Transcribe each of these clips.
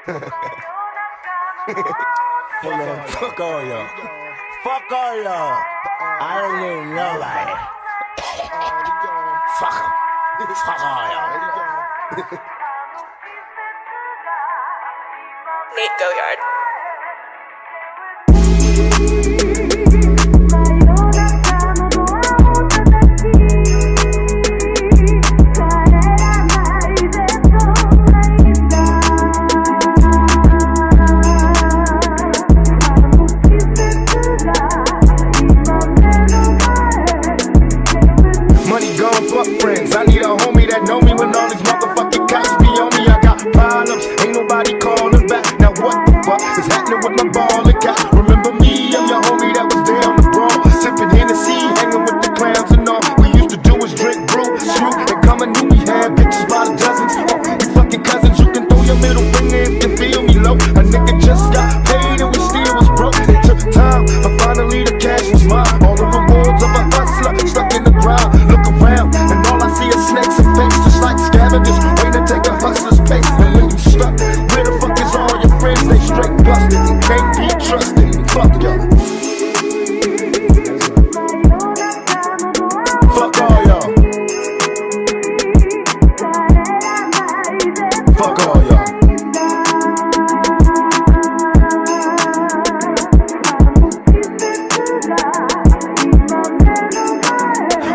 Fuck all y'all. Fuck all y'all. I don't even know like fuck 'em. Fuck all y'all. Nate Goyard. Money gone, fuck friends. I need a homie that know me when all these motherfucking cops be on me. I got problems, ain't nobody calling back. Now what the fuck is happening with my ball and cat? Remember me, I'm your homie that was down the brawl, sipping Hennessy, hanging with the clowns and all. We used to do is drink brew, shoot, and come and knew we had bitches by the dozens. Oh, we fucking cousins, you can throw your middle finger if you feel me low. A nigga just got paid and we still was broke. It took time, but finally the cash was mine. All the rewards of a hustler stuck in the ground. Look around, and all I see is snakes and fakes, just like scavengers, waiting to take a hustler's pace. And when you stuck, where the fuck is all your friends? They straight busted and can't be trusted. Fuck y'all. Fuck all y'all. Fuck all y'all.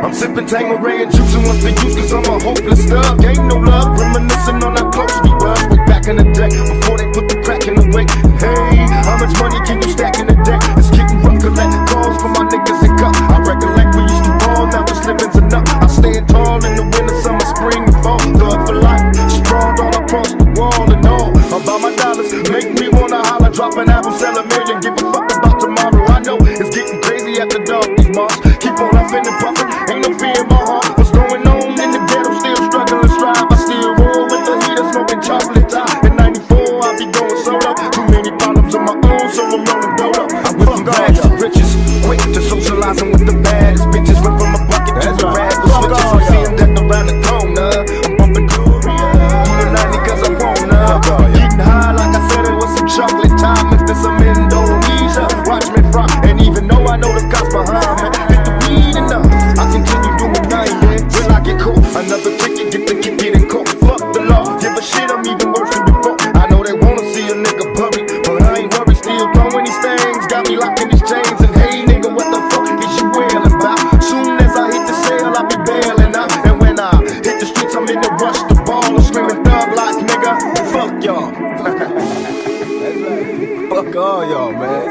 I'm sipping Tangeray and juicing what's the use, cause I'm a hopeless thug. Ain't no love, reminiscing on how close we was way back in the day, before they put the crack in the way. Hey, how much money can you stack in a day? It's getting rough, collect calls for my niggas and cup. I recollect we used to ball, now just living's enough. I stand tall in the winter, summer, spring, and fall. Thug for life, sprawled all across the wall and all. About my dollars, make me wanna holler, drop an album, sell a million, give a fuck about tomorrow. I know it's getting crazy after dark, these marks keep on huffing and puffing. Ain't no fear in my heart. What's going on in the ghetto? Still struggling, strive. I still roll with the heater, smoking chocolate top. In '94, I be going solo. Too many problems of my own, so I'm rolling dodo. I went from rags to riches, quick to socializing with the baddest bitches. Went from a bucket to the rag with switches. I'm seeing death around the corner. I'm bumping Gloria, doing 90 cause I wanna. Getting high like I said it was some chocolate time. Mixed in some Indonesia. Watch me fry, and even though I know the cops behind me, hit the weed enough. I continue doing 90 till I get caught. Another ticket, get the kick, getting caught. Fuck the law, give a shit, I'm even worse than before. I know they wanna see a nigga buried, but I ain't worried, still throwing these things. Got me locked in these chains, and hey nigga, what the fuck is you wailing about? Soon as I hit the cell, I be bailing out. And when I hit the streets, I'm in the rush, the ball, I'm screaming thug like nigga. Fuck y'all. Fuck all y'all, man.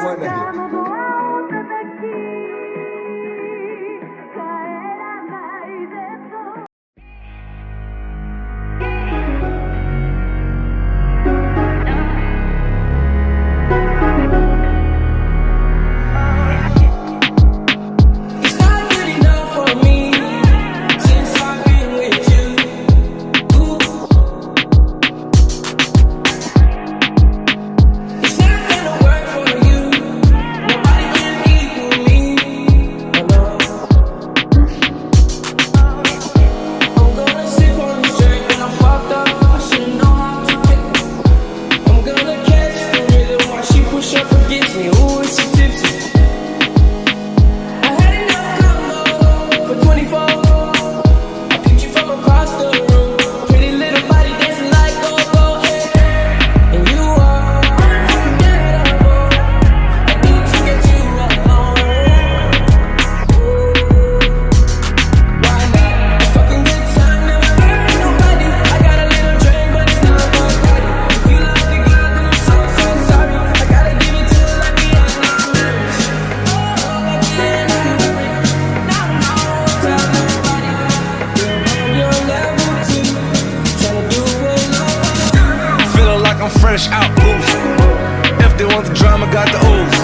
fresh out boost. If they want the drama, got the ooze.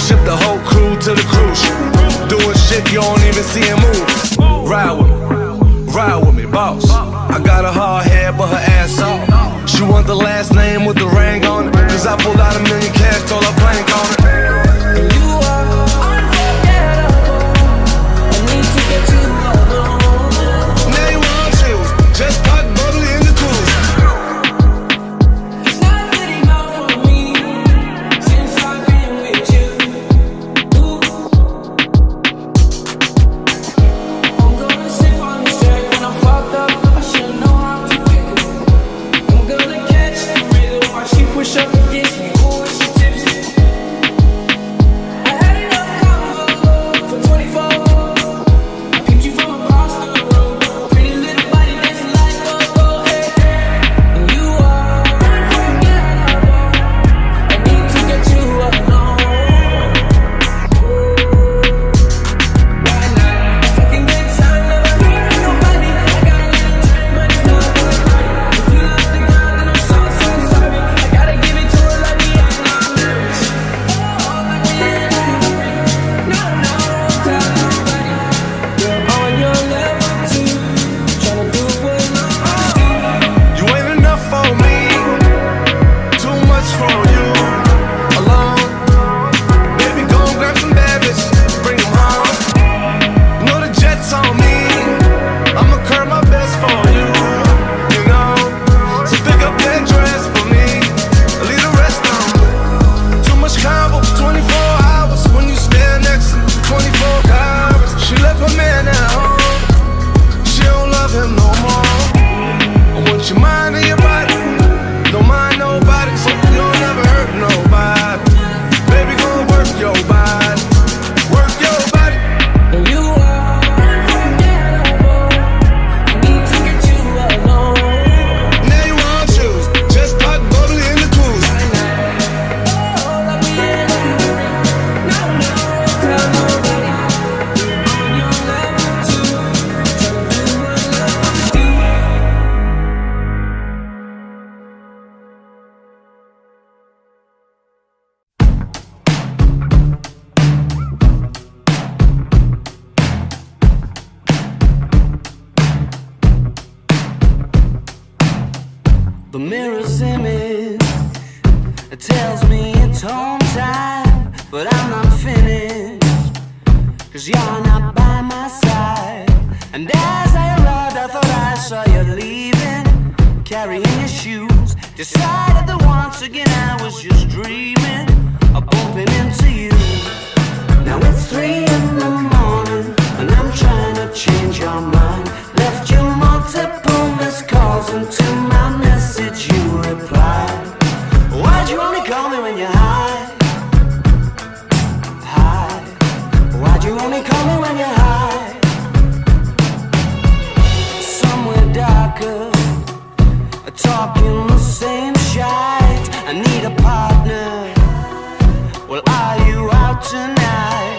Ship the whole crew to the cruise. Doing shit you don't even see him move. Ride with me, boss. I got a hard head, but her ass off. She want the last name with the ring on it. Cause I pulled out $1 million cash, told her blank on it. And you are unforgettable. I need to get you alone. Now you want chills, just pop bubbly in the cruise. It's not good The mirror's image, it tells me it's home time, but I'm not finished, 'cause you're not by my side. And as I arrived, I thought I saw you leaving, carrying your shoes. Decided that once again I was just dreaming of bumping into you. Now it's 3 in the morning, and I'm trying to change your mind. Left you multiple missed calls, and to my message you replied. Why'd you only call me when you're high? High. Why'd you only call me when you're high? Somewhere darker, talking the same shite. I need a partner. Well, are you out tonight?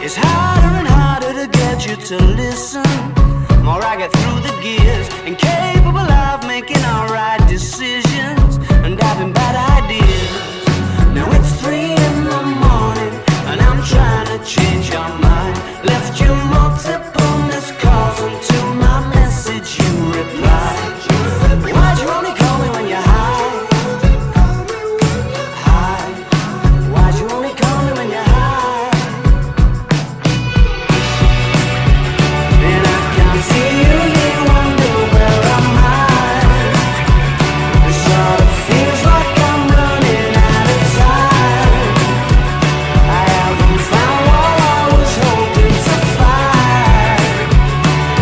It's harder and harder to get you to listen. More I get through the gears, incapable of making alright decisions and having bad ideas. Now it's 3 in the morning, and I'm trying to change your mind. Left you multiple missed calls, and to my message you replied. Why'd you only call me when you're high? High. Why'd you only call me when you're high? And I can't see you, you wonder where I'm at. It sort of feels like I'm running out of time. I haven't found what I was hoping to find.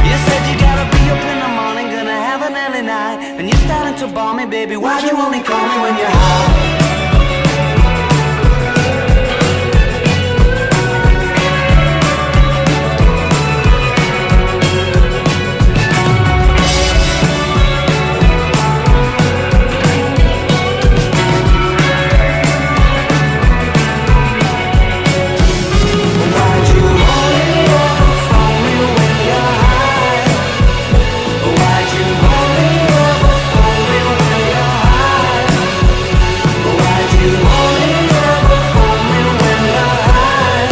You said you gotta be up in the morning, gonna have an early night, and you're starting to bore me, baby. Why'd you only call me when you're high? Why'd you only ever phone me when you're high? Why'd you only ever phone me when you're high? Why'd you only ever phone me when you're high?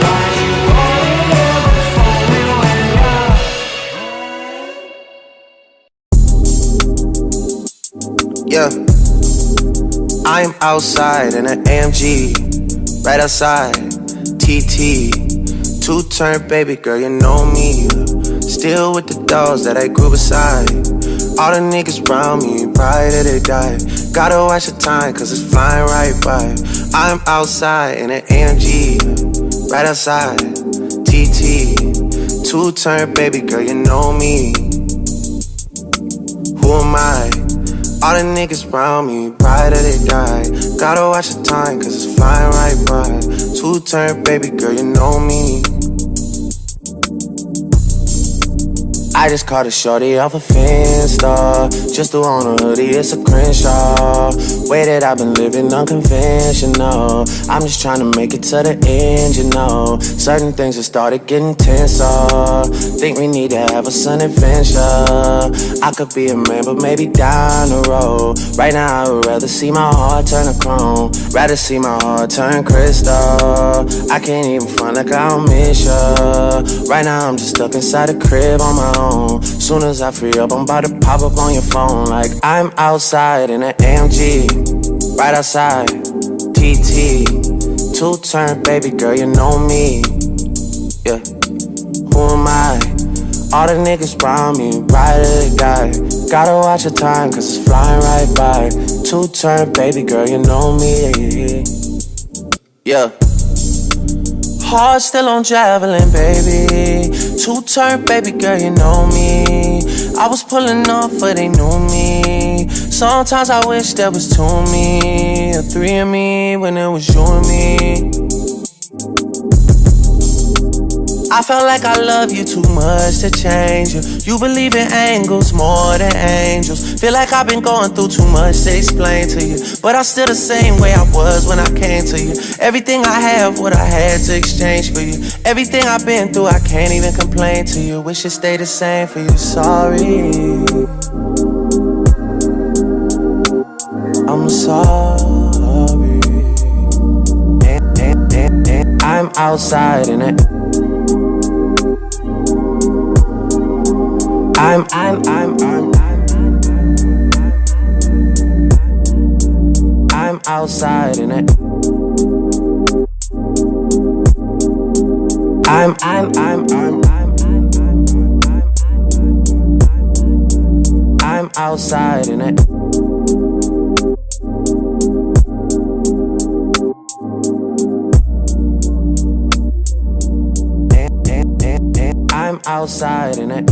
Why'd you only ever phone me when you're Yeah, I'm outside in an AMG, right outside, TT. 2-turn baby girl, you know me. Still with the dogs that I grew beside. All the niggas round me, right till they die. Gotta watch the time, 'cause it's flying right by. I'm outside in an AMG, right outside, TT. 2-turn baby girl, you know me. Who am I? All the niggas round me, right till they die. Gotta watch the time, 'cause it's flying right by. 2-turn baby girl, you know me. I just caught a shorty off a Finsta. Just threw on a hoodie, it's a Crenshaw. Way that I've been living unconventional. I'm just trying to make it to the end, you know. Certain things have started getting tenser. Think we need to have a sun adventure. I could be a man, but maybe down the road. Right now I would rather see my heart turn to chrome. Rather see my heart turn crystal. I can't even front like I don't miss ya. Right now I'm just stuck inside the crib on my own. Soon as I free up, I'm about to pop up on your phone. Like I'm outside in an AMG, right outside, TT. 2-turn baby girl, you know me. Yeah, who am I? All the niggas round me, right till they die. Gotta watch the time, 'cause it's flying right by. 2-turn baby girl, you know me. Yeah. Heart still on javelin, baby. 2-turn baby girl, you know me. I was pulling off, but they knew me. Sometimes I wish there was 2 of me, or 3 of me, when it was you and me. I felt like I love you too much to change you. You believe in angles more than angels. Feel like I've been going through too much to explain to you, but I'm still the same way I was when I came to you. Everything I have, what I had to exchange for you. Everything I've been through, I can't even complain to you. Wish it stayed the same for you, sorry. I'm sorry. I'm outside in it. I'm outside in it. I'm outside in it. I'm outside in it.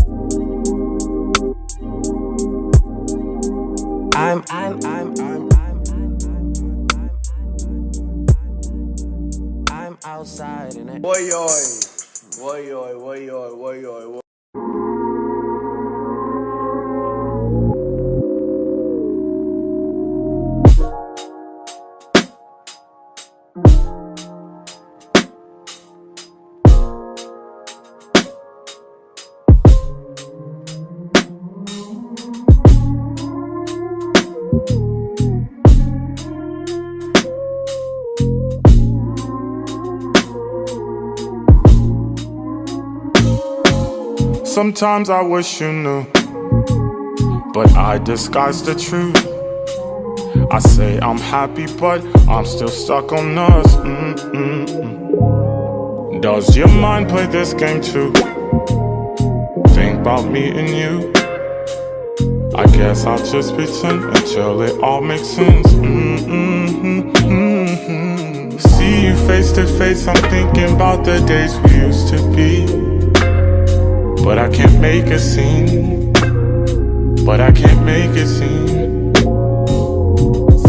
I'm outside in it. Oi, oi. Oi, oi, oi, oi, oi, oi. Sometimes I wish you knew, but I disguise the truth. I say I'm happy, but I'm still stuck on us. Does your mind play this game too? Think about me and you. I guess I'll just pretend until it all makes sense. See you face to face, I'm thinking about the days we used to be. But I can't make a scene. But I can't make it seem.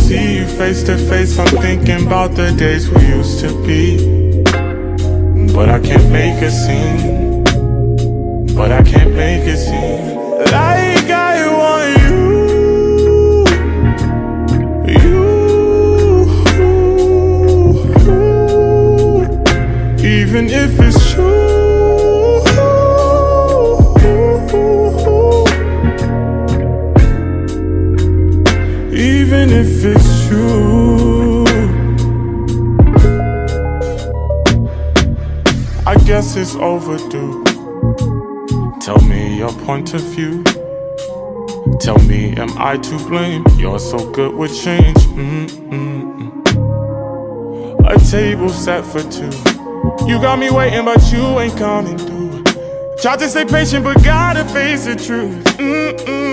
See you face to face, I'm thinking about the days we used to be. But I can't make a scene. But I can't make it seem like I want you, even if it's true. Even if it's true, I guess it's overdue. Tell me your point of view. Tell me, am I to blame? You're so good with change. A table set for two. You got me waiting, but you ain't coming through. Tried to stay patient, but gotta face the truth. Ooh, ooh,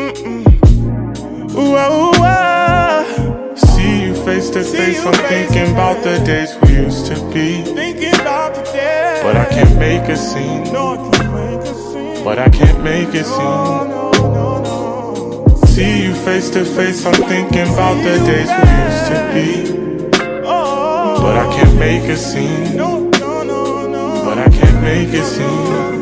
see you face to face, I'm thinking about the days we used to be. But I can't make a scene. But I can't make it seem. See you face to face, I'm thinking about the days we used to be. But I can't make a scene. But I can't make it seem.